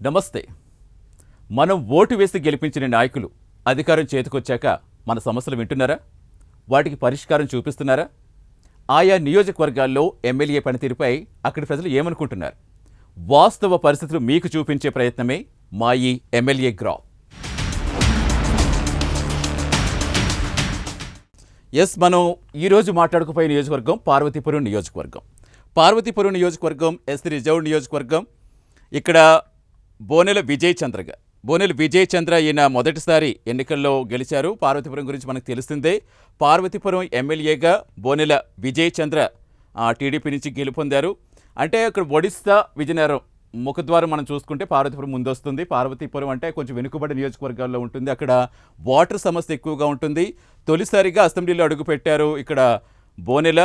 నమస్తే. మనం ఓటు వేసి గెలిపించిన నాయకులు అధికారం చేతికొచ్చాక మన సమస్యలు వింటున్నారా? వాటికి పరిష్కారం చూపిస్తున్నారా? ఆయా నియోజకవర్గాల్లో ఎమ్మెల్యే పనితీరుపై అక్కడి ప్రజలు ఏమనుకుంటున్నారు? వాస్తవ పరిస్థితులు మీకు చూపించే ప్రయత్నమే మా ఈ ఎమ్మెల్యే గ్రాఫ్. మనం ఈరోజు మాట్లాడుకుపోయే నియోజకవర్గం పార్వతీపురం నియోజకవర్గం. పార్వతీపురం నియోజకవర్గం ఎస్సీ రిజర్వ్ నియోజకవర్గం. ఇక్కడ బోనెల విజయ్ చంద్ర ఈయన మొదటిసారి ఎన్నికల్లో గెలిచారు. పార్వతీపురం గురించి మనకు తెలిసిందే. పార్వతీపురం ఎమ్మెల్యేగా బోనెల విజయ్ చంద్ర టీడీపీ నుంచి గెలుపొందారు. అంటే ఇక్కడ ఒడిస్సా విజయనగరం ముఖద్వారం మనం చూసుకుంటే పార్వతీపురం ముందొస్తుంది. పార్వతీపురం అంటే కొంచెం వెనుకబడి నియోజకవర్గాల్లో ఉంటుంది. అక్కడ వాటర్ సమస్య ఎక్కువగా ఉంటుంది. తొలిసారిగా అసెంబ్లీలో అడుగుపెట్టారు ఇక్కడ బోనెల.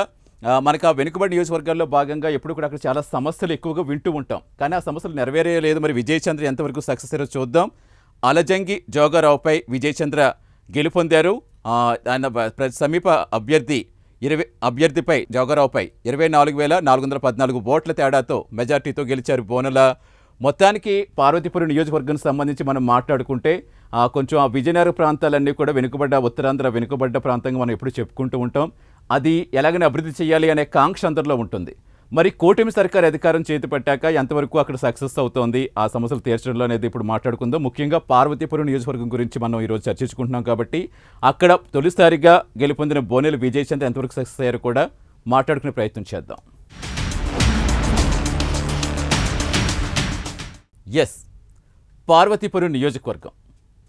మనకు ఆ వెనుకబడి నియోజకవర్గాల్లో భాగంగా ఎప్పుడు కూడా అక్కడ చాలా సమస్యలు ఎక్కువగా వింటూ ఉంటాం, కానీ ఆ సమస్యలు నెరవేరేయలేదు. మరి విజయ్ చంద్ర ఎంతవరకు సక్సెస్ అయ్యారో చూద్దాం. అలజంగి జోగారావుపై విజయ్ చంద్ర గెలుపొందారు. ఆయన సమీప అభ్యర్థిపై జోగారావుపై 24,414 ఓట్ల తేడాతో మెజార్టీతో గెలిచారు బోనెల. మొత్తానికి పార్వతీపురం నియోజకవర్గానికి సంబంధించి మనం మాట్లాడుకుంటే కొంచెం ఆ విజయనగర ప్రాంతాలన్నీ కూడా వెనుకబడ్డ ఉత్తరాంధ్ర వెనుకబడ్డ ప్రాంతంగా మనం ఎప్పుడు చెప్పుకుంటూ ఉంటాం. అది ఎలాగైనా అభివృద్ధి చేయాలి అనే కాంక్ష అందరిలో ఉంటుంది. మరి కూటమి సర్కారు అధికారం చేతిపట్టాక ఎంతవరకు అక్కడ సక్సెస్ అవుతోంది ఆ సమస్యలు తీర్చడంలో అనేది ఇప్పుడు మాట్లాడుకుందాం. ముఖ్యంగా పార్వతీపురం నియోజకవర్గం గురించి మనం ఈరోజు చర్చించుకుంటున్నాం కాబట్టి అక్కడ తొలిసారిగా గెలుపొందిన బోనెల విజయ్ చంద్ర ఎంతవరకు సక్సెస్ అయ్యారో కూడా మాట్లాడుకునే ప్రయత్నం చేద్దాం. పార్వతీపురం నియోజకవర్గం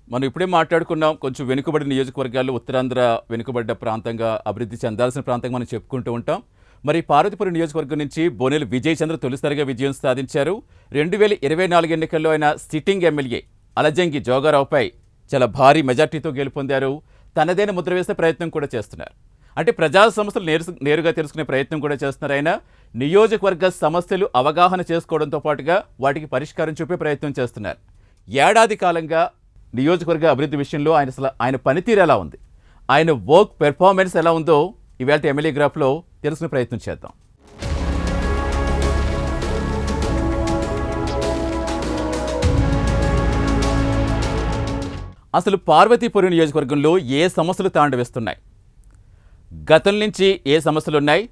మనం ఇప్పుడే మాట్లాడుకున్నాం. కొంచెం వెనుకబడి నియోజకవర్గాల్లో ఉత్తరాంధ్ర వెనుకబడ్డ ప్రాంతంగా అభివృద్ధి చెందాల్సిన ప్రాంతంగా మనం చెప్పుకుంటూ ఉంటాం. మరి పార్వతీపురం నియోజకవర్గం నుంచి బోనెల విజయ్ చంద్ర తొలిసారిగా విజయం సాధించారు. 2024 ఎన్నికల్లో ఆయన సిట్టింగ్ ఎమ్మెల్యే అలజంగి జోగారావుపై చాలా భారీ మెజార్టీతో గెలుపొందారు. తనదైన ముద్ర వేసే ప్రయత్నం కూడా చేస్తున్నారు. అంటే ప్రజా సమస్యలు నేరుగా తెలుసుకునే ప్రయత్నం కూడా చేస్తున్నారు. ఆయన నియోజకవర్గ సమస్యలు అవగాహన చేసుకోవడంతో పాటుగా వాటికి పరిష్కారం చూపే ప్రయత్నం చేస్తున్నారు. ఏడాది కాలంగా నియోజకవర్గ అభివృద్ధి విషయంలో ఆయన పనితీరు ఎలా ఉంది, ఆయన వర్క్ పెర్ఫార్మెన్స్ ఎలా ఉందో ఇవాళ ఎమ్మెల్యే గ్రాఫ్లో తెలుసుకునే ప్రయత్నం చేద్దాం. అసలు పార్వతీపురం నియోజకవర్గంలో ఏ సమస్యలు తాండవిస్తున్నాయి, గతం నుంచి ఏ సమస్యలు ఉన్నాయి,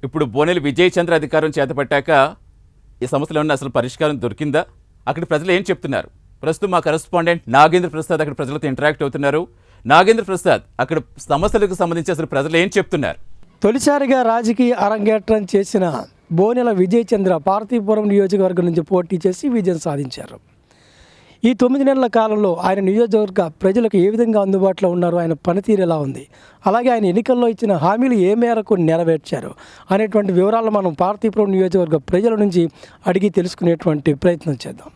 ఇప్పుడు బోనెల విజయ్ చంద్ర అధికారం చేతపట్టాక ఈ సమస్యలు ఉన్న అసలు పరిష్కారం దొరికిందా, అక్కడ ప్రజలు ఏం చెప్తున్నారు? ప్రస్తుతం మా కరెస్పాండెంట్ నాగేంద్ర ప్రసాద్ అక్కడ ప్రజలతో ఇంటరాక్ట్ అవుతున్నారు. నాగేంద్ర ప్రసాద్, అక్కడ సమస్యలకు సంబంధించి అసలు ప్రజలు ఏం చెప్తున్నారు? తొలిసారిగా రాజకీయ అరంగేట్రం చేసిన బోనెల విజయ్ చంద్ర పార్వతీపురం నియోజకవర్గం నుంచి పోటీ చేసి విజయం సాధించారు. ఈ 9 నెలల కాలంలో ఆయన నియోజకవర్గ ప్రజలకు ఏ విధంగా అందుబాటులో ఉన్నారు, ఆయన పనితీరు ఎలా ఉంది, అలాగే ఆయన ఎన్నికల్లో ఇచ్చిన హామీలు ఏ మేరకు నెరవేర్చారు అనేటువంటి వివరాలను మనం పార్వతీపురం నియోజకవర్గ ప్రజల నుంచి అడిగి తెలుసుకునేటువంటి ప్రయత్నం చేద్దాం.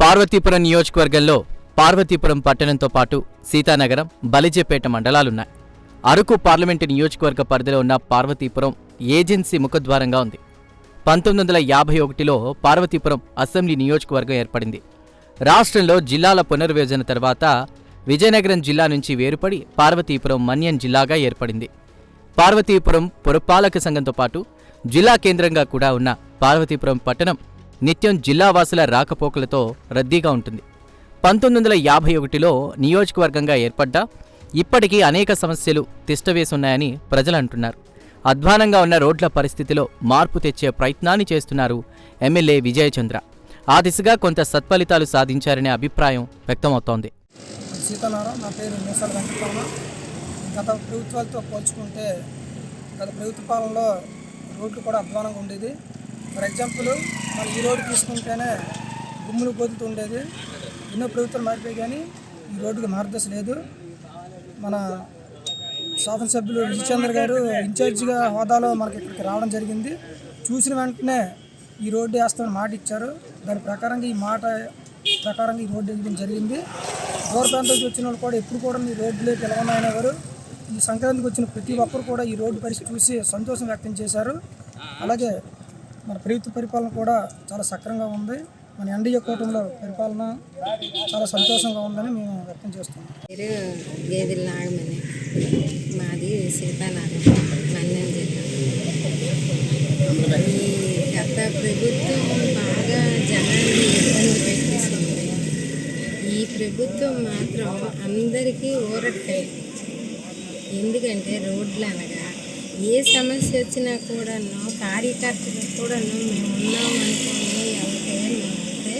పార్వతీపురం నియోజకవర్గంలో పార్వతీపురం పట్టణంతో పాటు సీతానగరం, బలిజేపేట మండలాలున్నాయి. అరకు పార్లమెంటు నియోజకవర్గ పరిధిలో ఉన్న పార్వతీపురం ఏజెన్సీ ముఖద్వారంగా ఉంది. 1951లో పార్వతీపురం అసెంబ్లీ నియోజకవర్గం ఏర్పడింది. రాష్ట్రంలో జిల్లాల పునర్విభజన తర్వాత విజయనగరం జిల్లా నుంచి వేరుపడి పార్వతీపురం మన్యం జిల్లాగా ఏర్పడింది. పార్వతీపురం పురపాలక సంఘంతో పాటు జిల్లా కేంద్రంగా కూడా ఉన్న పార్వతీపురం పట్టణం నిత్యం జిల్లావాసుల రాకపోకలతో రద్దీగా ఉంటుంది. 1951లో నియోజకవర్గంగా ఏర్పడ్డా ఇప్పటికీ అనేక సమస్యలు తిష్టవేసున్నాయని ప్రజలు అంటున్నారు. అధ్వానంగా ఉన్న రోడ్ల పరిస్థితిలో మార్పు తెచ్చే ప్రయత్నాన్ని చేస్తున్నారు ఎమ్మెల్యే విజయ్ చంద్ర. ఆ దిశగా కొంత సత్ఫలితాలు సాధించారనే అభిప్రాయం వ్యక్తమవుతోంది. సీతానగరం, నా పేరు మేసాల వెంకటరమణ. గత ప్రభుత్వాలతో పోల్చుకుంటే గత ప్రభుత్వ పాలనలో రోడ్లు కూడా అధ్వానంగా ఉండేది. ఫర్ ఎగ్జాంపుల్ మనం ఈ రోడ్డు తీసుకుంటేనే గుమ్ములు గోతులు ఉండేది. ఎన్నో ప్రభుత్వాలు మారిపోయి కానీ ఈ రోడ్డుకి మార్గదర్శ లేదు. మన శాసనసభ్యులు విజయ్ చంద్ర గారు ఇన్ఛార్జిగా హోదాలో మనకి ఇక్కడికి రావడం జరిగింది. చూసిన వెంటనే ఈ రోడ్డు వేస్తామని మాట ఇచ్చారు. దాని ప్రకారంగా ఈ మాట ప్రకారంగా ఈ రోడ్డు వేయడం జరిగింది. దూర ప్రాంతం నుంచి వచ్చిన వాళ్ళు కూడా ఎప్పుడు కూడా ఈ రోడ్డులోకి ఎలా ఉన్నాయనే వారు ఈ సంక్రాంతికి వచ్చిన ప్రతి ఒక్కరు కూడా ఈ రోడ్డు పరిస్థితి చూసి సంతోషం వ్యక్తం చేశారు. అలాగే మన ప్రభుత్వ పరిపాలన కూడా చాలా సక్రమంగా ఉంది. మన ఎన్డీఏ కూటమిలో పరిపాలన చాలా సంతోషంగా ఉందని మేము వ్యక్తం చేస్తున్నాం. పేరు గేదెల నాగమణి, మాది సీతానగరం, మన్యం జిల్లా. ఈ గత ప్రభుత్వం బాగా జనాన్ని ఇబ్బంది పెట్టేసింది. ఈ ప్రభుత్వం మాత్రం అందరికీ ఊరట కల్పించింది. ఎందుకంటే రోడ్లు అనగా ఏ సమస్య వచ్చినా కూడాను కార్యకర్తలు కూడాను మేము ఉన్నామనుకోని ఎవరికైతే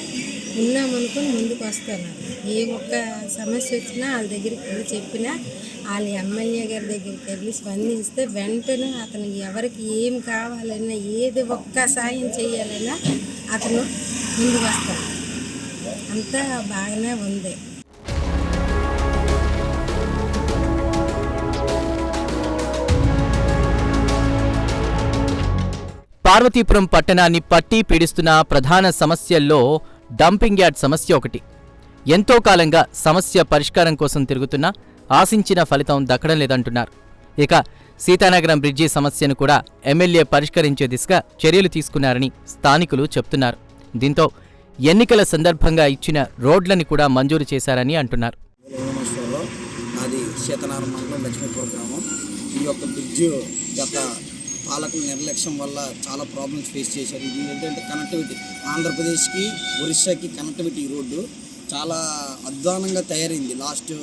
ఉన్నామనుకొని ముందుకు వస్తున్నారు. ఏ ఒక్క సమస్య వచ్చినా వాళ్ళ దగ్గరికి వెళ్ళి చెప్పినా వాళ్ళ ఎమ్మెల్యే గారి దగ్గరికి వెళ్ళి స్పందిస్తే వెంటనే అతను ఎవరికి ఏం కావాలన్నా ఏది ఒక్క సాయం చేయాలన్నా అతను ముందుకు వస్తాడు. అంతా బాగానే ఉంది. పార్వతీపురం పట్టణాన్ని పట్టి పీడిస్తున్న ప్రధాన సమస్యల్లో డంపింగ్ యార్డ్ సమస్య ఒకటి. ఎంతో కాలంగా సమస్య పరిష్కారం కోసం తిరుగుతున్నా ఆశించిన ఫలితం దక్కడం లేదంటున్నారు. ఇక సీతానగరం బ్రిడ్జి సమస్యను కూడా ఎమ్మెల్యే పరిష్కరించే దిశగా చర్యలు తీసుకున్నారని స్థానికులు చెప్తున్నారు. దీంతో ఎన్నికల సందర్భంగా ఇచ్చిన రోడ్లని కూడా మంజూరు చేశారని అంటున్నారు. అది సీతానగరం మండలం లక్ష్మీపురం గ్రామం. ఈ యొక్క బ్రిడ్జ్ గత పాలకుల నిర్లక్ష్యం వల్ల చాలా ప్రాబ్లమ్స్ ఫేస్ చేశారు. ఇది ఏంటంటే కనెక్టివిటీ, ఆంధ్రప్రదేశ్కి ఒరిస్సాకి కనెక్టివిటీ రోడ్డు చాలా అధ్వానంగా తయారైంది లాస్ట్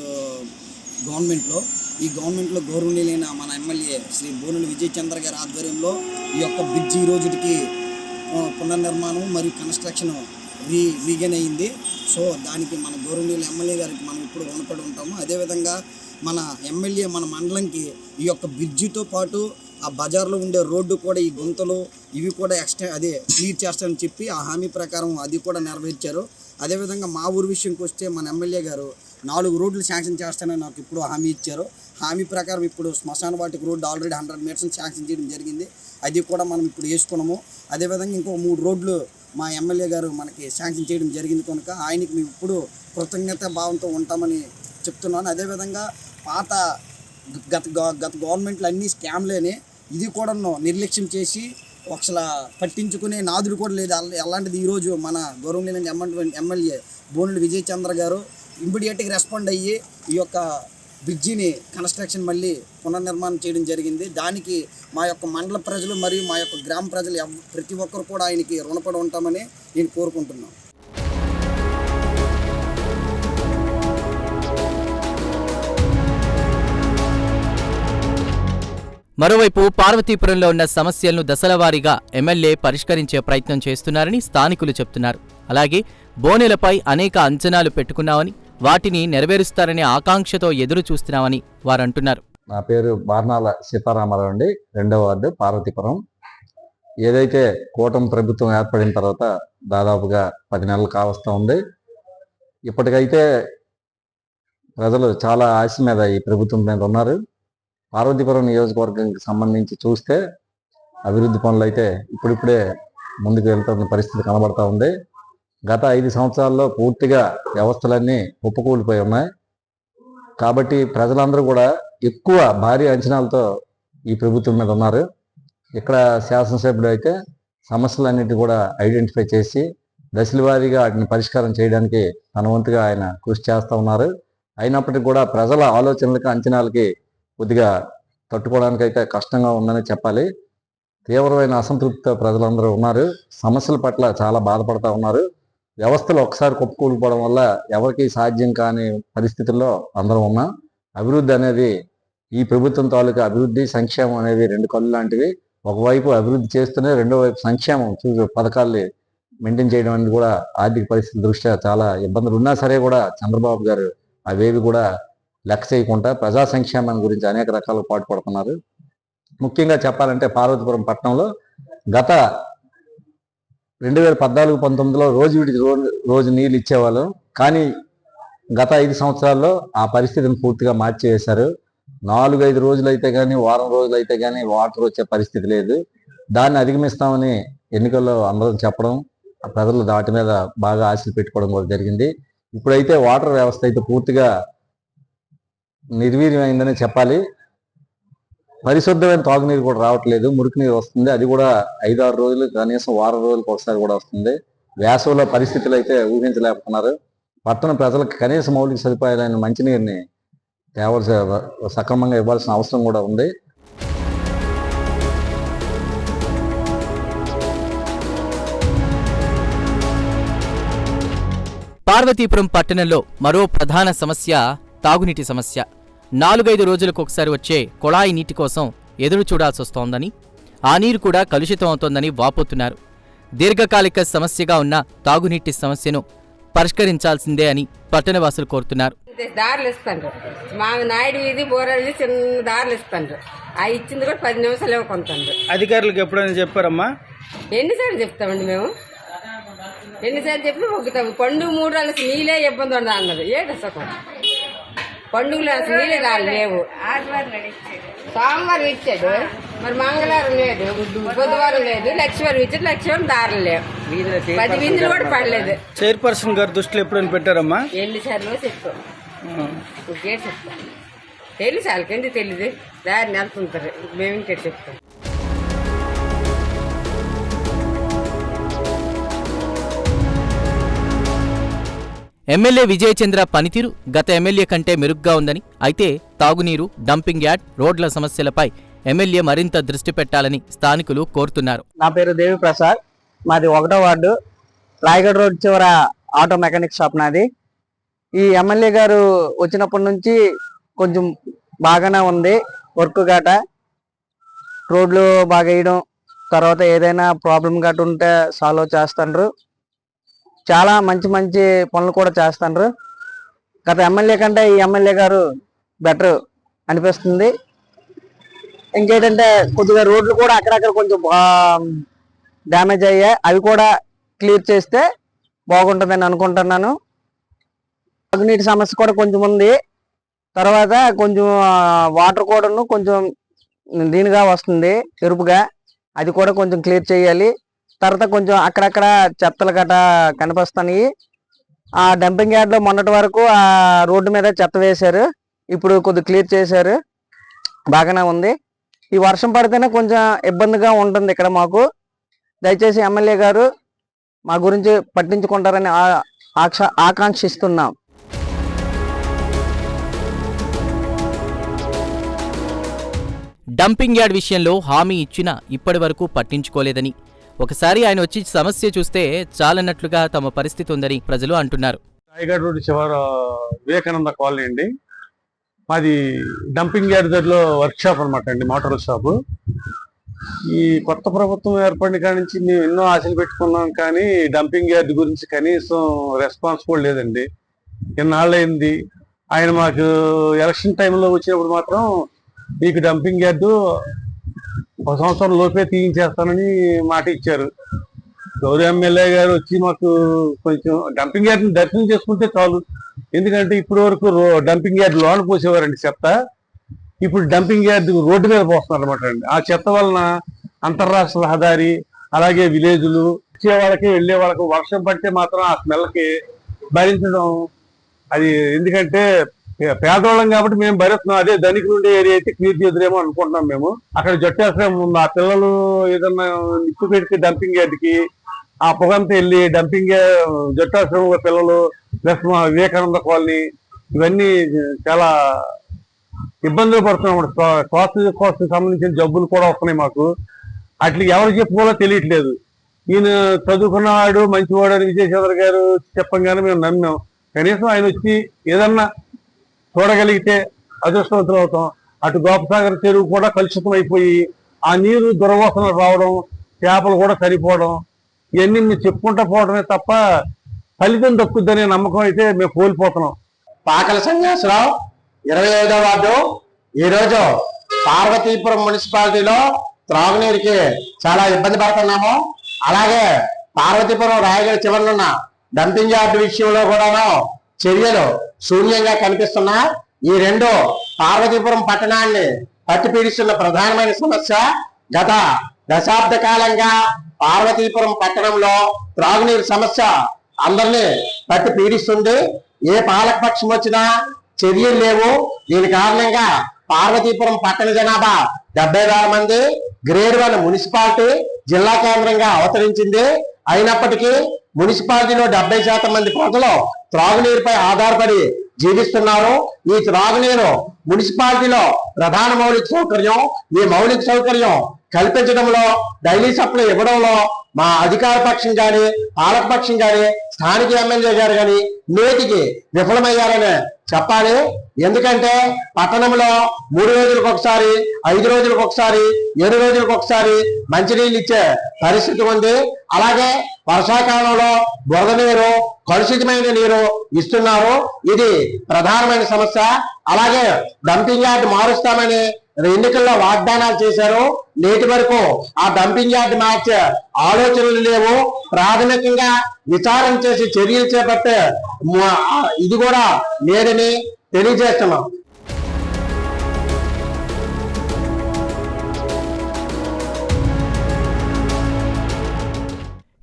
గవర్నమెంట్లో. ఈ గవర్నమెంట్లో గౌరవనీయులైన మన ఎమ్మెల్యే శ్రీ బోనెల విజయ్ చంద్ర గారి ఆధ్వర్యంలో ఈ యొక్క బ్రిడ్జ్ ఈ రోజుకి పునర్నిర్మాణం మరియు కన్స్ట్రక్షన్ రీగైన్ అయింది. సో దానికి మన గౌరవనీయుల ఎమ్మెల్యే గారికి మనం ఇప్పుడు రుణపడి ఉంటాము. అదేవిధంగా మన ఎమ్మెల్యే మన మండలంకి ఈ యొక్క బ్రిడ్జితో పాటు ఆ బజార్లో ఉండే రోడ్డు కూడా ఈ గుంతలు ఇవి కూడా క్లియర్ చేస్తారని చెప్పి ఆ హామీ ప్రకారం అది కూడా నెరవేర్చారు. అదేవిధంగా మా ఊరి విషయంకి వస్తే మన ఎమ్మెల్యే గారు 4 రోడ్లు శాంక్షన్ చేస్తానని నాకు ఇప్పుడు హామీ ఇచ్చారు. హామీ ప్రకారం ఇప్పుడు శ్మశాన వాటికి రోడ్డు ఆల్రెడీ 100 మీటర్స్ శాంక్షన్ చేయడం జరిగింది. అది కూడా మనం ఇప్పుడు వేసుకున్నాము. అదేవిధంగా ఇంకో 3 రోడ్లు మా ఎమ్మెల్యే గారు మనకి శాంక్షన్ చేయడం జరిగింది కనుక ఆయనకి మేము ఇప్పుడు కృతజ్ఞత భావంతో ఉంటామని చెప్తున్నాను. అదేవిధంగా పాత గత గవర్నమెంట్లు అన్నీ స్కామ్లేని ఇది కూడా నిర్లక్ష్యం చేసి అసలు పట్టించుకునే నాదుడు కూడా లేదు. అలాంటిది ఈరోజు మన గౌరవనీయులైన ఎమ్మెల్యే బోనెల విజయ్ చంద్ర గారు ఇమ్మీడియట్గా రెస్పాండ్ అయ్యి ఈ యొక్క బ్రిడ్జిని కన్స్ట్రక్షన్ మళ్ళీ పునర్నిర్మాణం చేయడం జరిగింది. దానికి మా యొక్క మండల ప్రజలు మరియు మా యొక్క గ్రామ ప్రజలు ప్రతి ఒక్కరు కూడా ఆయనకి రుణపడి ఉంటామని నేను కోరుకుంటున్నాను. మరోవైపు పార్వతీపురంలో ఉన్న సమస్యలను దశలవారీగా ఎమ్మెల్యే పరిష్కరించే ప్రయత్నం చేస్తున్నారని స్థానికులు చెప్తున్నారు. అలాగే బోనెలపై అనేక అంచనాలు పెట్టుకున్నామని వాటిని నెరవేరుస్తారనే ఆకాంక్షతో ఎదురు చూస్తున్నామని వారంటున్నారు. నా పేరు బార్నాల సీతారామారావు అండి, 2వ వార్డు పార్వతీపురం. ఏదైతే కూటమి ప్రభుత్వం ఏర్పడిన తర్వాత దాదాపుగా 10 నెలలు కావస్తూ ఉంది. ఇప్పటికైతే ప్రజలు చాలా ఆశ మీద ఈ ప్రభుత్వం మీద ఉన్నారు. పార్వతీపురం నియోజకవర్గానికి సంబంధించి చూస్తే అభివృద్ధి పనులు అయితే ఇప్పుడిప్పుడే ముందుకు వెళ్తున్న పరిస్థితి కనబడతా ఉంది. గత 5 సంవత్సరాల్లో పూర్తిగా వ్యవస్థలన్నీ కుప్పకూలిపోయి ఉన్నాయి. కాబట్టి ప్రజలందరూ కూడా ఎక్కువ భారీ అంచనాలతో ఈ ప్రభుత్వం మీద ఉన్నారు. ఇక్కడ శాసనసభ్యుడు అయితే సమస్యలన్నింటినీ కూడా ఐడెంటిఫై చేసి దశల వారీగా వాటిని పరిష్కారం చేయడానికి తన వంతుగా ఆయన కృషి చేస్తూ ఉన్నారు. అయినప్పటికీ కూడా ప్రజల ఆలోచనలకి అంచనాలకి కొద్దిగా తట్టుకోవడానికైతే కష్టంగా ఉందని చెప్పాలి. తీవ్రమైన అసంతృప్తితో ప్రజలందరూ ఉన్నారు. సమస్యల పట్ల చాలా బాధపడుతూ ఉన్నారు. వ్యవస్థలు ఒకసారి కుప్పకూలిపోవడం వల్ల ఎవరికి సాధ్యం కాని పరిస్థితుల్లో అందరం ఉన్నాం. అభివృద్ధి అనేది ఈ ప్రభుత్వం తాలూకా అభివృద్ధి సంక్షేమం అనేవి 2 కళ్ళు లాంటివి. ఒకవైపు అభివృద్ధి చేస్తూనే రెండో వైపు సంక్షేమం పథకాలు మెయింటైన్ చేయడం అనేది కూడా ఆర్థిక పరిస్థితి దృష్ట్యా చాలా ఇబ్బందులు ఉన్నా సరే కూడా చంద్రబాబు గారు అవేవి కూడా లెక్క చేయకుండా ప్రజా సంక్షేమం గురించి అనేక రకాల పాటుపడుతున్నారు. ముఖ్యంగా చెప్పాలంటే పార్వతీపురం పట్టణంలో గత 2014-19లో రోజు నీళ్ళు ఇచ్చేవాళ్ళు. కానీ గత 5 సంవత్సరాల్లో ఆ పరిస్థితిని పూర్తిగా మార్చివేశారు. 4-5 రోజులు అయితే కానీ, వారం రోజులు అయితే కానీ వాటర్ వచ్చే పరిస్థితి లేదు. దాన్ని అధిగమిస్తామని ఎన్నికల్లో అందరం చెప్పడం, ప్రజలు దాటి మీద బాగా ఆశలు పెట్టుకోవడం కూడా జరిగింది. ఇప్పుడైతే వాటర్ వ్యవస్థ అయితే పూర్తిగా నిర్వీర్యమైందని చెప్పాలి. పరిశుద్ధమైన తాగునీరు కూడా రావట్లేదు, మురికి నీరు వస్తుంది. అది కూడా 5-6 రోజులు, కనీసం వారం రోజులకు ఒకసారి కూడా వస్తుంది. వేసవిలో పరిస్థితులు అయితే ఊహించలేకపోతున్నారు. పట్టణ ప్రజలకు కనీస మౌలిక సదుపాయాలైన మంచినీరుని సక్రమంగా ఇవ్వాల్సిన అవసరం కూడా ఉంది. పార్వతీపురం పట్టణంలో మరో ప్రధాన సమస్య తాగునీటి సమస్య. 4-5 రోజులకు ఒకసారి వచ్చే కొళాయి నీటి కోసం ఎదురు చూడాల్సొస్తోందని, ఆ నీరు కూడా కలుషితం అవుతోందని వాపోతున్నారు. దీర్ఘకాలిక సమస్యగా ఉన్న తాగునీటి సమస్యను పరిష్కరించాల్సిందే అని పట్టణవాసులు కోరుతున్నారు. దారులు ఇస్తాండ్రు. మా నాయుడు వీధి బోరాలు చిన్న దారులు ఇస్తాండ్రు. ఆ ఇచ్చింది కూడా 10 నిమిషాలు ఇవ్వకుంటాండ్రు. అధికారులకు ఎప్పుడైనా చెప్పారమ్మా? ఎన్నిసార్లు చెప్తామండి మేము? ఎన్నిసార్లు చెప్పి మొక్కుతాము. పండుగ 3 రోజులు నీళ్ళే ఇబ్బంది ఉండదు అన్నది. ఏడు సుఖం పండుగలు అసలు నీళ్ళే రాలేవు. సోమవారం ఇచ్చాడు, మరి మంగళవారం లేదు, బుధవారం లేదు, లక్ష్మీవారం ఇచ్చాడు, లక్ష్మీవారం దారులు లేవు. 10 విందులు కూడా పడలేదు. చైర్పర్సన్ గారు దృష్టిలో ఎప్పుడైనా పెట్టారమ్మా? ఎన్నిసార్లు చెప్తాం, ఇంకేం చెప్తాం. తెలుసు వాళ్ళకెందుకు తెలీదు, దారిని వెళ్తుంటారు. మేము ఇంకేటి చెప్తాం. ఎమ్మెల్యే విజయచంద్ర పనితీరు గత ఎమ్మెల్యే కంటే మెరుగ్గా ఉందని, అయితే తాగునీరు, డంపింగ్ యార్డ్, రోడ్ల సమస్యలపై ఎమ్మెల్యే మరింత దృష్టి పెట్టాలని స్థానికులు కోరుతున్నారు. నా పేరు దేవి ప్రసాద్, మాది 1వ వార్డు, రాయగఢ్ రోడ్ చివర ఆటో మెకానిక్ షాప్ నాది. ఈ ఎమ్మెల్యే గారు వచ్చినప్పటి నుంచి కొంచెం బాగానే ఉంది వర్క్ గట. రోడ్లు బాగా వేయడం, తర్వాత ఏదైనా ప్రాబ్లం గట్ట ఉంటే సాల్వ్ చేస్తుండ్రు. చాలా మంచి మంచి పనులు కూడా చేస్తుండ్రు. గత ఎమ్మెల్యే కంటే ఈ ఎమ్మెల్యే గారు బెటర్ అనిపిస్తుంది. ఇంకేంటంటే కొద్దిగా రోడ్లు కూడా అక్కడక్కడ కొంచెం డ్యామేజ్ అయ్యాయి, అవి కూడా క్లియర్ చేస్తే బాగుంటుందని అనుకుంటున్నాను. తాగునీటి సమస్య కూడా కొంచెం ఉంది. తర్వాత కొంచెం వాటర్ కూడాను కొంచెం దీనిగా వస్తుంది, ఎరుపుగా, అది కూడా కొంచెం క్లియర్ చేయాలి. తర్వాత కొంచెం అక్కడక్కడ చెత్తలు గట కనిపిస్తున్నాయి. ఆ డంపింగ్ యార్డ్లో మొన్నటి వరకు ఆ రోడ్డు మీద చెత్త వేశారు, ఇప్పుడు కొద్దిగా క్లియర్ చేశారు, బాగానే ఉంది. ఈ వర్షం పడితేనే కొంచెం ఇబ్బందిగా ఉంటుంది ఇక్కడ మాకు. దయచేసి ఎమ్మెల్యే గారు మా గురించి పట్టించుకుంటారని ఆకాంక్షిస్తున్నాం. డంపింగ్ యార్డ్ విషయంలో హామీ ఇచ్చినా ఇప్పటి వరకు పట్టించుకోలేదని, ఒకసారి ఆయన వచ్చి సమస్య చూస్తే చాలన్నట్లుగా తమ పరిస్థితి ఉందని ప్రజలు అంటున్నారు. రాయగఢ్ రోడ్ చివర వివేకానంద కాలనీ అండి. మాది డంపింగ్ యార్డ్ దగ్గరలో వర్క్ షాప్ అనమాట అండి, మోటార్ షాపు. ఈ కొత్త ప్రభుత్వం ఏర్పడిన కాడి నుంచి మేము ఎన్నో ఆశలు పెట్టుకున్నాం, కానీ డంపింగ్ యార్డ్ గురించి కనీసం రెస్పాన్స్ కూడా లేదండి. ఎన్నాళ్ళైంది. ఆయన మాకు ఎలక్షన్ టైంలో వచ్చినప్పుడు మాత్రం మీకు డంపింగ్ యార్డు 1 సంవత్సరం లోపే తీయించేస్తానని మాట ఇచ్చారు. గౌరవ ఎమ్మెల్యే గారు వచ్చి మాకు కొంచెం డంపింగ్ యార్డ్ని దర్శనం చేసుకుంటే చాలు. ఎందుకంటే ఇప్పటి వరకు డంపింగ్ యార్డ్ లోన పోసేవారండి చెత్త, ఇప్పుడు డంపింగ్ యార్డ్ రోడ్డు మీద పోస్తున్నారు అనమాట అండి. ఆ చెత్త వలన అంతర్రాష్ట్ర రహదారి, అలాగే విలేజ్లు, వచ్చే వాళ్ళకి వెళ్ళే వాళ్ళకి వర్షం పడితే మాత్రం ఆ స్మెల్కి భరించడం అది. ఎందుకంటే పేదవాళ్ళం కాబట్టి మేము భరిస్తున్నాం. అదే ధనికులు ఉండే ఏరియా అయితే క్లియర్ చేద్దామో అనుకుంటున్నాం మేము. అక్కడ జట్టేశ్వరం ఉంది, ఆ పిల్లలు ఏదన్నా నిప్పు పెడితే డంపింగ్ యార్డ్కి ఆ పొగంతా వెళ్ళి డంపింగ్ జట్టాశ్రమం పిల్లలు ప్లస్ మా వివేకానంద కాలనీ ఇవన్నీ చాలా ఇబ్బందులు పడుతున్నాం. శ్వాస సంబంధించిన జబ్బులు కూడా వస్తున్నాయి మాకు. అట్లా ఎవరు చెప్పుకోవాలో తెలియట్లేదు. ఈయన చదువుకున్నవాడు మంచివాడు అని విజయచంద్ర గారు చెప్పంగానే మేము నమ్మాం. కనీసం ఆయన వచ్చి ఏదన్నా చూడగలిగితే అదృష్టవంతులు అవుతాం. అటు గోపసాగర్ చెరువు కూడా కలుషితం అయిపోయి ఆ నీరు దుర్వాసన రావడం, చేపలు కూడా చనిపోవడం, ఇవన్నీ మేము చెప్పుకుంటా పోవడమే తప్ప ఫలితం దక్కుద్దనే నమ్మకం అయితే మేము కోల్పోతున్నాం. పాకల సన్యాసరావు, 25వ వార్డు. ఈరోజు పార్వతీపురం మున్సిపాలిటీలో త్రాగునీరుకి చాలా ఇబ్బంది పడుతున్నాము. అలాగే పార్వతీపురం రాయగఢ చివరనున్న డంపింగ్ యార్డు విషయంలో కూడాను చర్యలు శూన్యంగా కనిపిస్తున్నా. ఈ రెండు పార్వతీపురం పట్టణాన్ని పట్టి పీడిస్తున్న ప్రధానమైన సమస్య. గత దశాబ్ద కాలంగా పార్వతీపురం పట్టణంలో త్రాగునీరు సమస్య అందరినీ పట్టి పీడిస్తుంది. ఏ పాలకపక్షం వచ్చినా చర్యలు లేవు. దీని కారణంగా పార్వతీపురం పట్టణ జనాభా 70,000 మంది, గ్రేడ్ 1 మున్సిపాలిటీ, జిల్లా కేంద్రంగా అవతరించింది. అయినప్పటికీ మున్సిపాలిటీలో 70% మంది ప్రజలు త్రాగునీరుపై ఆధారపడి జీవిస్తున్నారు. ఈ త్రాగునీరు మున్సిపాలిటీలో ప్రధాన మౌలిక సౌకర్యం. ఈ మౌలిక సౌకర్యం కల్పించడంలో, డైలీ సప్లై ఇవ్వడంలో మా అధికార పక్షం కానీ, పాలకపక్షం కానీ, స్థానిక ఎమ్మెల్యే గారు కానీ నేటికి విఫలమయ్యారని చెప్పాలి. ఎందుకంటే పట్టణంలో 3 రోజులకు ఒకసారి, 5 రోజులకు ఒకసారి, 7 రోజులకు ఒకసారి మంచినీళ్ళు ఇచ్చే పరిస్థితి ఉంది. అలాగే వర్షాకాలంలో బురద నీరు, కలుషితమైన నీరు ఇస్తున్నారు. ఇది ప్రధానమైన సమస్య. అలాగే డంపింగ్ యార్డ్ మారుస్తామని ఎన్నికల్లో వాగ్దానాలు చేశారు. నేటి వరకు ఆ డంపింగ్ యార్డ్ మార్చే ఆలోచనలు లేవు. ప్రాథమికంగా విచారణ చేసి చర్యలు చేపట్టే ఇది కూడా లేదని తెలియజేస్తున్నాం.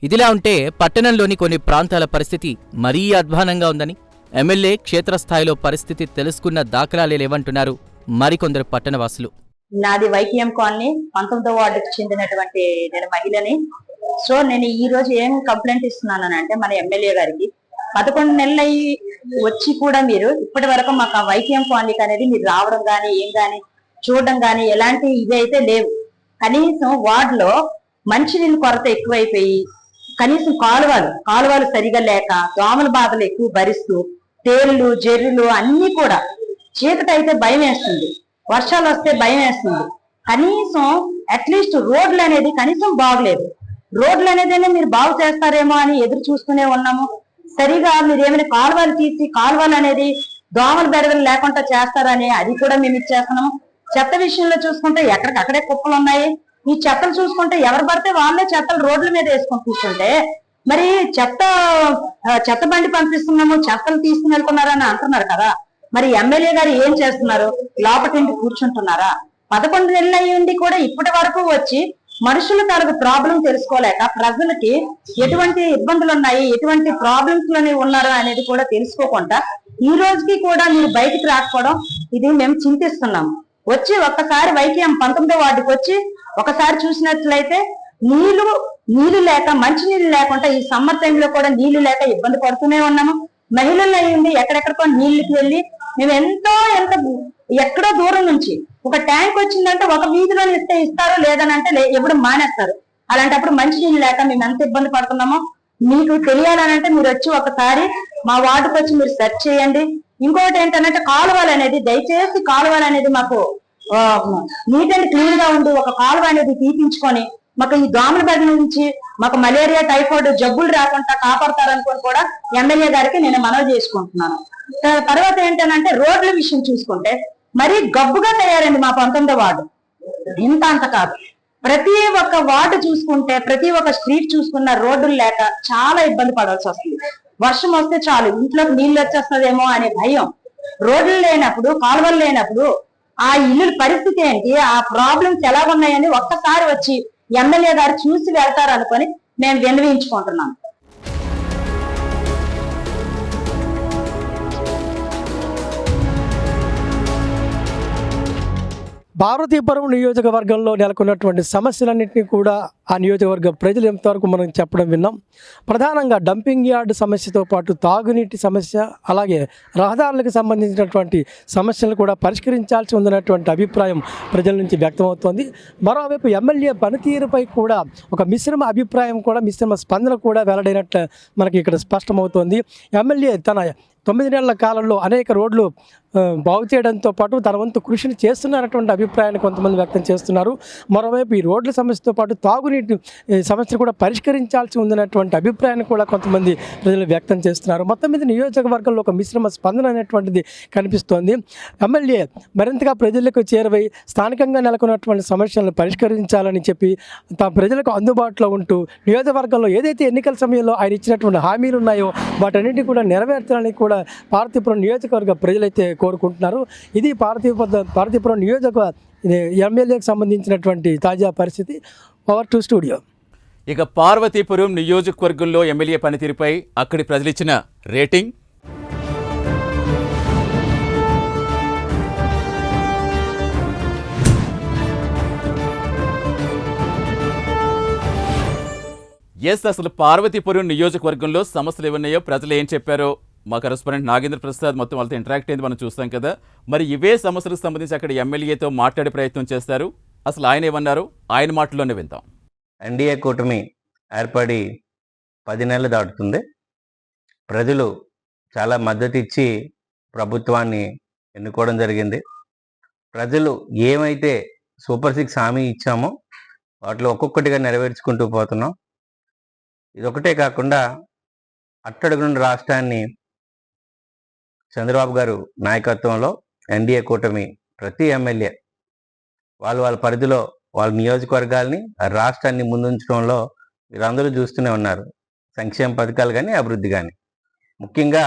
ఇదిలా ఉంటే పట్టణంలోని కొన్ని ప్రాంతాల పరిస్థితి మరీ అధ్వానంగా ఉందని ఎమ్మెల్యే క్షేత్రస్థాయిలో పరిస్థితి తెలుసుకున్న దాఖలాలే లేవంటున్నారు మరికొందరు పట్టణవాసులు. నాది వైకేఎం కాలనీ 19వ వార్డుకు చెందినటువంటి నేను మహిళని. సో నేను ఈ రోజు ఏం కంప్లైంట్ ఇస్తున్నానంటే మన ఎమ్మెల్యే గారికి 11 నెలలు వచ్చి కూడా మీరు ఇప్పటి వరకు మాకు ఆ వైకేఎం కాలనీకి అనేది మీరు రావడం కానీ ఏం కానీ చూడడం కానీ ఎలాంటి ఇదైతే లేవు. కనీసం వార్డులో మంచినీళ్ళు కొరత ఎక్కువైపోయి, కనీసం కాలువలు సరిగా లేక, దోమల బాధలు ఎక్కువ భరిస్తూ, తేళ్లు జర్రులు అన్ని కూడా, చీకటి అయితే భయం వేస్తుంది, వర్షాలు వస్తే భయం వేస్తుంది. కనీసం అట్లీస్ట్ రోడ్లు అనేది కనీసం బాగలేదు. రోడ్లు అనేది మీరు బాగు చేస్తారేమో అని ఎదురు చూస్తూనే ఉన్నాము. సరిగా మీరు ఏమైనా కాలువలు తీసి కాలువలు అనేది దోమల బెడగలు లేకుండా చేస్తారని అది కూడా మేము ఇచ్చేస్తున్నాము. చెత్త విషయంలో చూసుకుంటే ఎక్కడికక్కడే కుప్పలు ఉన్నాయి. ఈ చెత్తలు చూసుకుంటే ఎవరు పడితే వాళ్ళే చెత్తలు రోడ్ల మీద వేసుకొని కూర్చుంటే మరి చెత్త బండి పంపిస్తున్నాము, చెత్తలు తీసుకుని వెళ్తున్నారని అంటున్నారు కదా. మరి ఎమ్మెల్యే గారు ఏం చేస్తున్నారు? లోపటింటి కూర్చుంటున్నారా? 11 నెలలు అయ్యింది కూడా ఇప్పటి వరకు వచ్చి మనుషుల తాలూకు ప్రాబ్లం తెలుసుకోలేక, ప్రజలకి ఎటువంటి ఇబ్బందులు ఉన్నాయి, ఎటువంటి ప్రాబ్లమ్స్ లోనే ఉన్నారు అనేది కూడా తెలుసుకోకుండా ఈ రోజుకి కూడా మీరు బయటికి రాకపోవడం ఇది మేము చింతిస్తున్నాము. వచ్చి ఒక్కసారి వైకేఎం 19వ వార్డుకి వచ్చి ఒకసారి చూసినట్లయితే నీళ్లు లేక, మంచి నీళ్లు లేకుండా ఈ సమ్మర్ టైంలో కూడా నీళ్లు లేక ఇబ్బంది పడుతూనే ఉన్నాము. మహిళలు అయ్యింది ఎక్కడెక్కడికో నీళ్లకి వెళ్ళి మేము ఎక్కడో దూరం నుంచి ఒక ట్యాంక్ వచ్చిందంటే ఒక వీధిలో ఇస్తారు, లేదనంటే ఎప్పుడు మానేస్తారు. అలాంటప్పుడు మంచి నీళ్ళు లేక మేము ఎంత ఇబ్బంది పడుతున్నామో మీకు తెలియాలనంటే మీరు వచ్చి ఒకసారి మా వార్డుకి వచ్చి మీరు సెర్చ్ చేయండి. ఇంకొకటి ఏంటంటే కాలువలు అనేది, దయచేసి కాలువలు అనేది మాకు నీట్ అండ్ క్లీన్ గా ఉండి ఒక కాలువ అనేది తీపించుకొని మాకు ఈ దోమల బెడ నుంచి మాకు మలేరియా, టైఫాయిడ్ జబ్బులు రాకుండా కాపాడతారనుకొని కూడా ఎమ్మెల్యే గారికి నేను మనవి చేసుకుంటున్నాను. తర్వాత ఏంటంటే రోడ్ల విషయం చూసుకుంటే మరీ గబ్బుగా తయారైంది మా 19వ వార్డు. ఇంత అంత కాదు, ప్రతి ఒక్క వార్డు చూసుకుంటే, ప్రతి ఒక్క స్ట్రీట్ చూసుకున్న రోడ్డులు లేక చాలా ఇబ్బంది పడాల్సి వస్తుంది. వర్షం వస్తే చాలు ఇంట్లోకి నీళ్లు వచ్చేస్తుందేమో అనే భయం. రోడ్లు లేనప్పుడు, కాలువలు లేనప్పుడు ఆ ఇల్లు పరిస్థితి ఏంటి, ఆ ప్రాబ్లమ్స్ ఎలా ఉన్నాయని ఒక్కసారి వచ్చి ఎమ్మెల్యే గారు చూసి వెళ్తారు అనుకొని మేము విన్నవించుకుంటున్నాం. పార్వతీపురం నియోజకవర్గంలో నెలకొన్నటువంటి సమస్యలన్నింటినీ కూడా ఆ నియోజకవర్గ ప్రజలు ఎంతవరకు మనం చెప్పడం విన్నాం. ప్రధానంగా డంపింగ్ యార్డ్ సమస్యతో పాటు తాగునీటి సమస్య, అలాగే రహదారులకు సంబంధించినటువంటి సమస్యలను కూడా పరిష్కరించాల్సి ఉందన్నటువంటి అభిప్రాయం ప్రజల నుంచి వ్యక్తమవుతోంది. మరోవైపు ఎమ్మెల్యే పనితీరుపై కూడా ఒక మిశ్రమ అభిప్రాయం కూడా, మిశ్రమ స్పందన కూడా వెల్లడైనట్లు మనకి ఇక్కడ స్పష్టమవుతోంది. ఎమ్మెల్యే తన 9 నెలల కాలంలో అనేక రోడ్లు బాగు చేయడంతో పాటు తన వంతు కృషిని చేస్తున్నటువంటి అభిప్రాయాన్ని కొంతమంది వ్యక్తం చేస్తున్నారు. మరోవైపు ఈ రోడ్ల సమస్యతో పాటు తాగునీటి సమస్యను కూడా పరిష్కరించాల్సి ఉందన్నటువంటి అభిప్రాయాన్ని కూడా కొంతమంది ప్రజలు వ్యక్తం చేస్తున్నారు. మొత్తం మీద నియోజకవర్గంలో ఒక మిశ్రమ స్పందన అనేటువంటిది కనిపిస్తోంది. ఎమ్మెల్యే మరింతగా ప్రజలకు చేరువై స్థానికంగా నెలకొన్నటువంటి సమస్యలను పరిష్కరించాలని చెప్పి ప్రజలకు అందుబాటులో ఉంటూ నియోజకవర్గంలో ఏదైతే ఎన్నికల సమయంలో ఆయన ఇచ్చినటువంటి హామీలు ఉన్నాయో వాటన్నింటినీ కూడా నెరవేర్చాలని కూడా పార్వతీపురం నియోజకవర్గ ప్రజలైతే కోరుకుంటున్నారు. ఇది పార్వతీపురం నియోజకవర్గ ఎమ్మెల్యేకి సంబంధించినటువంటి తాజా పరిస్థితి. Power to studio. ఇక పార్వతీపురం నియోజకవర్గంలో ఎమ్మెల్యే పనితీరుపై అక్కడి ప్రజలిచ్చిన రేటింగ్. అసలు పార్వతీపురం నియోజకవర్గంలో సమస్యలు ఏమన్నాయో ప్రజలు ఏం చెప్పారో మా కరెస్పాండెంట్ నాగేంద్ర ప్రసాద్ మొత్తం వాళ్ళతో ఇంటరాక్ట్ అయింది మనం చూస్తాం కదా. మరి ఇవే సమస్యలకు సంబంధించి అక్కడ ఎమ్మెల్యేతో మాట్లాడే ప్రయత్నం చేస్తారు. అసలు ఆయన ఏమన్నారు, ఆయన మాటల్లోనే విందాం. ఎన్డీఏ కూటమి ఏర్పడి 10 నెలలు దాటుతుంది. ప్రజలు చాలా మద్దతు ఇచ్చి ప్రభుత్వాన్ని ఎన్నుకోవడం జరిగింది. ప్రజలు ఏమైతే సూపర్ 6 హామీ ఇచ్చామో వాటిలో ఒక్కొక్కటిగా నెరవేర్చుకుంటూ పోతున్నాం. ఇదొకటే కాకుండా అట్టడుగున రాష్ట్రాన్ని చంద్రబాబు గారు నాయకత్వంలో ఎన్డీఏ కూటమి ప్రతి ఎమ్మెల్యే వాళ్ళ పరిధిలో వాళ్ళ నియోజకవర్గాల్ని రాష్ట్రాన్ని ముందుంచడంలో మీరందరూ చూస్తూనే ఉన్నారు. సంక్షేమ పథకాలు కానీ అభివృద్ధి కానీ. ముఖ్యంగా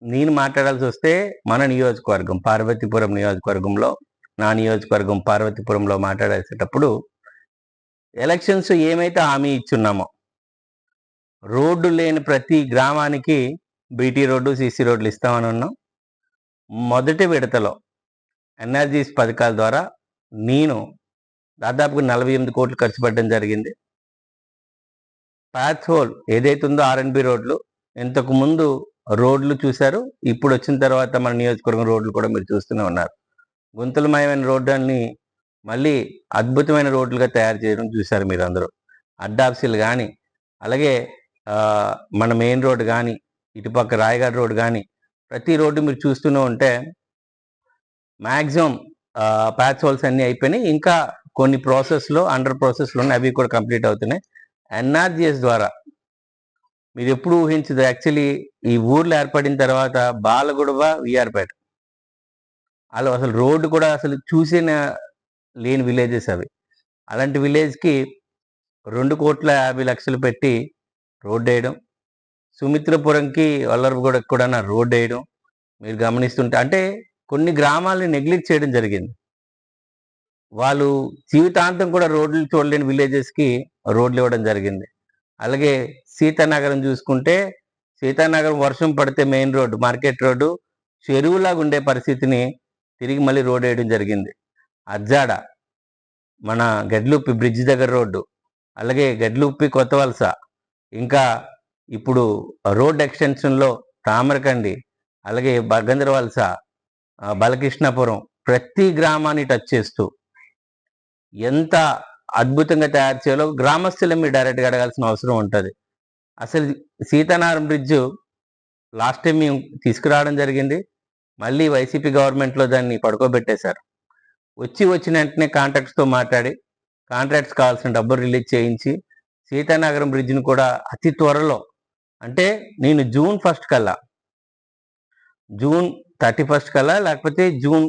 నేను మాట్లాడాల్సి వస్తే మన నియోజకవర్గం పార్వతీపురం నియోజకవర్గంలో, నా నియోజకవర్గం పార్వతీపురంలో మాట్లాడేసేటప్పుడు ఎలక్షన్స్ ఏమైతే హామీ ఇచ్చున్నామో రోడ్డు లేని ప్రతి గ్రామానికి బీటీ రోడ్డు, సీసీ రోడ్లు ఇస్తామని ఉన్నాం. మొదటి విడతలో ఎన్ఆర్జీఎస్ పథకాల ద్వారా నేను దాదాపుగా 48 కోట్లు ఖర్చు పెట్టడం జరిగింది. పాత్ హోల్ ఏదైతే ఉందో ఆర్ఎన్బి రోడ్లు, ఇంతకు ముందు రోడ్లు చూశారు, ఇప్పుడు వచ్చిన తర్వాత మన నియోజకవర్గం రోడ్లు కూడా మీరు చూస్తూనే ఉన్నారు. గుంతలమయమైన రోడ్లన్నీ మళ్ళీ అద్భుతమైన రోడ్లుగా తయారు చేయడం చూశారు మీరు అందరూ. అడ్డాప్సీలు కానీ, అలాగే మన మెయిన్ రోడ్ కానీ, ఇటుపక్క రాయగఢ్ రోడ్ కానీ, ప్రతి రోడ్డు మీరు చూస్తూనే ఉంటే మ్యాక్సిమం ప్యాచ్ హోల్స్ అన్నీ అయిపోయినాయి. ఇంకా కొన్ని ప్రాసెస్లో అండర్ ప్రాసెస్లో ఉన్నాయి, అవి కూడా కంప్లీట్ అవుతున్నాయి. ఎన్ఆర్జిఎస్ ద్వారా మీరు ఎప్పుడు ఊహించదు, యాక్చువల్లీ ఈ ఊర్లు ఏర్పడిన తర్వాత బాలగుడవ, విఆర్పేట అలా అసలు రోడ్డు కూడా అసలు చూసిన లేని విలేజెస్ అవి. అలాంటి విలేజ్కి 2,50,00,000 పెట్టి రోడ్డు వేయడం, సుమిత్రపురంకి వల్లరగూడకు కూడా రోడ్డు వేయడం మీరు గమనిస్తుంటే, అంటే కొన్ని గ్రామాలని నెగ్లెక్ట్ చేయడం జరిగింది. వాళ్ళు జీవితాంతం కూడా రోడ్లు చూడలేని విలేజెస్కి రోడ్లు ఇవ్వడం జరిగింది. అలాగే సీతానగరం చూసుకుంటే, సీతానగరం వర్షం పడితే మెయిన్ రోడ్డు, మార్కెట్ రోడ్డు చెరువులాగా ఉండే పరిస్థితిని తిరిగి మళ్ళీ రోడ్ వేయడం జరిగింది. అజ్జాడ, మన గడ్లుప్పి బ్రిడ్జ్ దగ్గర రోడ్డు, అలాగే గడ్లుప్పి కొత్త వలస, ఇంకా ఇప్పుడు రోడ్ ఎక్స్టెన్షన్లో తామరకండి, అలాగే బగందర వలస, బాలకృష్ణాపురం, ప్రతి గ్రామాన్ని టచ్ చేస్తూ ఎంత అద్భుతంగా తయారు చేయాలో గ్రామస్తులే మీరు డైరెక్ట్గా అడగాల్సిన అవసరం ఉంటుంది. అసలు సీతానగరం బ్రిడ్జ్ లాస్ట్ టైం మేము తీసుకురావడం జరిగింది, మళ్ళీ వైసీపీ గవర్నమెంట్లో దాన్ని పడుకోబెట్టేశారు. వచ్చిన వెంటనే కాంట్రాక్ట్స్తో మాట్లాడి కాంట్రాక్ట్స్ కావాల్సిన డబ్బులు రిలీజ్ చేయించి సీతానగరం బ్రిడ్జ్ని కూడా అతి త్వరలో, అంటే నేను జూన్ 1 కల్లా, జూన్ 31 కల్లా, లేకపోతే జూన్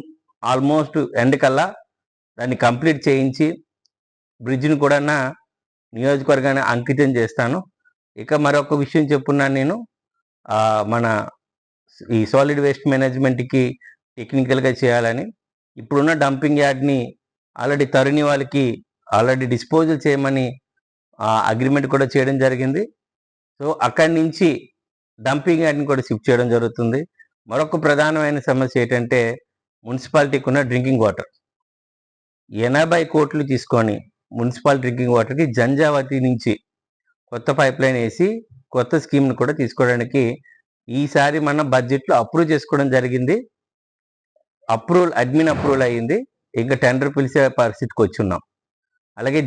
ఆల్మోస్ట్ ఎండ్ కల్లా దాన్ని కంప్లీట్ చేయించి బ్రిడ్జ్ని కూడా నా నియోజకవర్గాన్ని అంకితం చేస్తాను. ఇక మరొక విషయం చెప్పున్నాను నేను, మన ఈ సాలిడ్ వేస్ట్ మేనేజ్మెంట్కి టెక్నికల్గా చేయాలని ఇప్పుడున్న డంపింగ్ యార్డ్ని ఆల్రెడీ తరుణి వాళ్ళకి ఆల్రెడీ డిస్పోజల్ చేయమని అగ్రిమెంట్ కూడా చేయడం జరిగింది. సో అక్కడి నుంచి డంపింగ్ యార్డ్ని కూడా షిఫ్ట్ చేయడం జరుగుతుంది. మరొక ప్రధానమైన సమస్య ఏంటంటే మున్సిపాలిటీకి ఉన్న డ్రింకింగ్ వాటర్ 80 కోట్లు తీసుకొని మున్సిపల్ డ్రింకింగ్ వాటర్కి జంజావతి నుంచి కొత్త పైప్ లైన్ వేసి కొత్త స్కీమ్ను కూడా తీసుకోవడానికి ఈసారి మన బడ్జెట్లో అప్రూవ్ చేసుకోవడం జరిగింది. అడ్మిన్ అప్రూవల్ అయ్యింది, ఇంకా టెండర్ పిలిచే పరిస్థితికి వచ్చున్నాం. అలాగే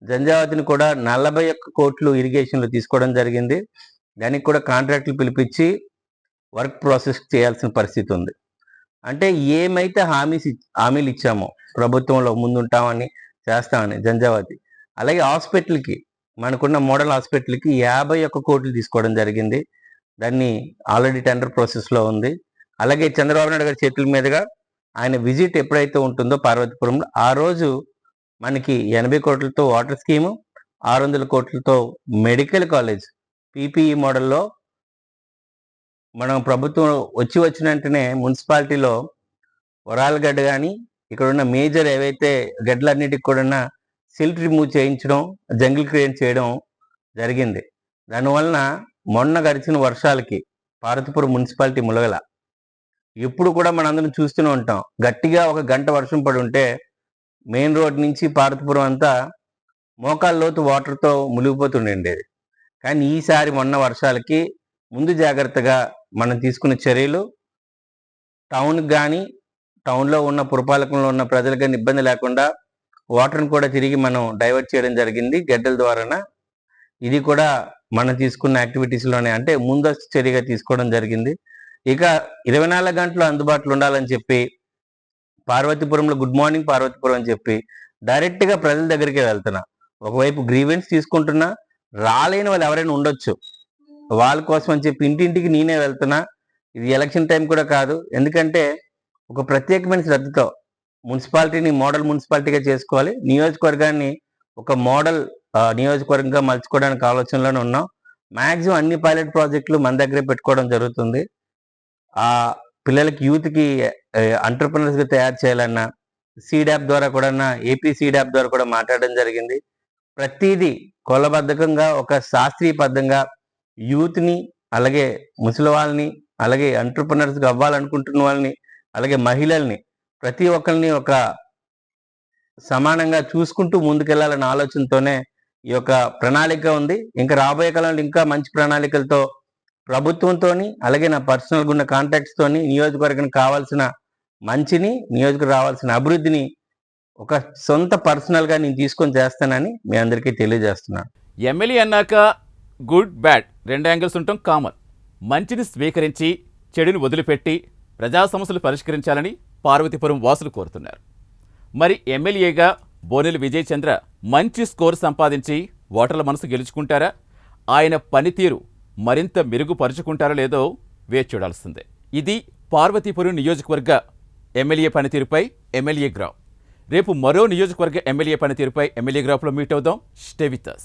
జంజావతిని కూడా 41 కోట్లు ఇరిగేషన్లో తీసుకోవడం జరిగింది. దానికి కూడా కాంట్రాక్టులు పిలిపించి వర్క్ ప్రాసెస్ చేయాల్సిన పరిస్థితి ఉంది. అంటే ఏమైతే హామీలు ఇచ్చామో ప్రభుత్వంలో ముందుంటామని చేస్తామని జంజావతి, అలాగే హాస్పిటల్కి మనకున్న మోడల్ హాస్పిటల్కి 51 కోట్లు తీసుకోవడం జరిగింది. దాన్ని ఆల్రెడీ టెండర్ ప్రాసెస్లో ఉంది. అలాగే చంద్రబాబు నాయుడు గారి చేతుల మీదుగా ఆయన విజిట్ ఎప్పుడైతే ఉంటుందో పార్వతీపురంలో, ఆ రోజు మనకి 80 కోట్లతో వాటర్ స్కీము, 600 కోట్లతో మెడికల్ కాలేజ్ పీపీఈ మోడల్లో మనం ప్రభుత్వం వచ్చిన వెంటనే మున్సిపాలిటీలో వరాలగడ్డ కానీ ఇక్కడ ఉన్న మేజర్ ఏవైతే గడ్డలన్నిటికి కూడా సిల్ట్ రిమూవ్ చేయించడం, జంగిల్ క్రియేట్ చేయడం జరిగింది. దానివలన మొన్న గడిచిన వర్షాలకి పార్వతీపురం మున్సిపాలిటీ ములగల. ఎప్పుడు కూడా మనందరం చూస్తూనే ఉంటాం, గట్టిగా 1 గంట వర్షం పడి ఉంటే మెయిన్ రోడ్ నుంచి పార్వతీపురం అంతా మోకాళ్ళ లోతు వాటర్తో మునిగిపోతుండేది. కానీ ఈసారి మొన్న వర్షాలకి ముందు జాగ్రత్తగా మనం తీసుకున్న చర్యలు టౌన్కి కానీ టౌన్లో ఉన్న పురపాలకంలో ఉన్న ప్రజలకు కానీ ఇబ్బంది లేకుండా వాటర్ని కూడా తిరిగి మనం డైవర్ట్ చేయడం జరిగింది గడ్డల ద్వారాన. ఇది కూడా మనం తీసుకున్న యాక్టివిటీస్లోనే అంటే ముందస్తు చర్యగా తీసుకోవడం జరిగింది. ఇక 24 గంటలు అందుబాటులో ఉండాలని చెప్పి పార్వతీపురంలో గుడ్ మార్నింగ్ పార్వతీపురం అని చెప్పి డైరెక్ట్గా ప్రజల దగ్గరికి వెళ్తున్నా. ఒకవైపు గ్రీవెన్స్ తీసుకుంటున్నా, రాలేని వాళ్ళు ఎవరైనా ఉండొచ్చు, వాళ్ళ కోసం అని చెప్పి ఇంటింటికి నేనే వెళ్తున్నా. ఇది ఎలక్షన్ టైం కూడా కాదు, ఎందుకంటే ఒక ప్రత్యేకమైన శ్రద్ధతో మున్సిపాలిటీని మోడల్ మున్సిపాలిటీగా చేసుకోవాలి, నియోజకవర్గాన్ని ఒక మోడల్ నియోజకవర్గంగా మలుచుకోవడానికి ఆలోచనలోనే ఉన్నాం. మ్యాక్సిమం అన్ని పైలట్ ప్రాజెక్టులు మన దగ్గరే పెట్టుకోవడం జరుగుతుంది. ఆ పిల్లలకి యూత్కి ఎంటర్‌ప్రెన్యూర్స్‌గా తయారు చేయాలన్నా సీడ్ యాప్ ద్వారా కూడా ఏపీ సీడ్ యాప్ ద్వారా కూడా మాట్లాడడం జరిగింది. ప్రతిదీ కొలబద్ధకంగా ఒక శాస్త్రీయబద్ధంగా యూత్ని, అలాగే ముసలి వాళ్ళని, అలాగే ఎంటర్‌ప్రెన్యూర్స్‌గా అవ్వాలనుకుంటున్న వాళ్ళని, అలాగే మహిళల్ని ప్రతి ఒక్కరిని ఒక సమానంగా చూసుకుంటూ ముందుకెళ్లాలన్న ఆలోచనతోనే ఈ యొక్క ప్రణాళిక ఉంది. ఇంకా రాబోయే కాలంలో ఇంకా మంచి ప్రణాళికలతో ప్రభుత్వంతోని, అలాగే నా పర్సనల్గా ఉన్న కాంటాక్ట్స్తోని నియోజకవర్గానికి కావాల్సిన మంచిని, నియోజకవర్గం రావాల్సిన అభివృద్ధిని ఒక సొంత పర్సనల్గా నేను తీసుకొని చేస్తానని మీ అందరికీ తెలియజేస్తున్నాను. ఎమ్మెల్యే అన్నాక గుడ్ బ్యాడ్ 2 యాంగిల్స్ ఉండటం కామన్. మంచిని స్వీకరించి చెడుని వదిలిపెట్టి ప్రజా సమస్యలు పరిష్కరించాలని పార్వతీపురం వాసులు కోరుతున్నారు. మరి ఎమ్మెల్యేగా బోనెల విజయ్ చంద్ర మంచి స్కోర్ సంపాదించి ఓటర్ల మనసు గెలుచుకుంటారా? ఆయన పనితీరు మరింత మెరుగుపరుచుకుంటారో లేదో వేచి చూడాల్సిందే. ఇది పార్వతీపురం నియోజకవర్గ ఎమ్మెల్యే పనితీరుపై ఎమ్మెల్యే గ్రాఫ్. రేపు మరో నియోజకవర్గ ఎమ్మెల్యే పనితీరుపై ఎమ్మెల్యే గ్రాఫ్లో మీట్ అవుదాం. Stay with us.